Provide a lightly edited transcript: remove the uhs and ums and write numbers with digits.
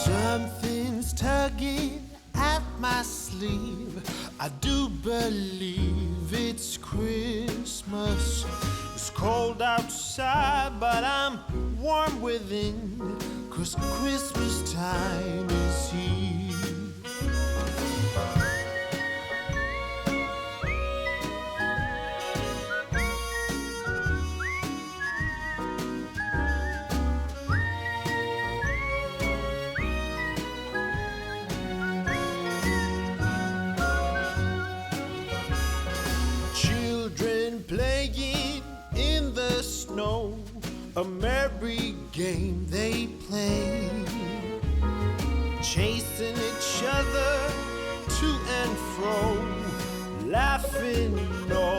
Something's tugging at my sleeve. I do believe it's Christmas. It's cold outside, but I'm warm within, 'cause Christmas time is here. Children playing in the snow, a merry game they play, chasing each other to and fro, laughing all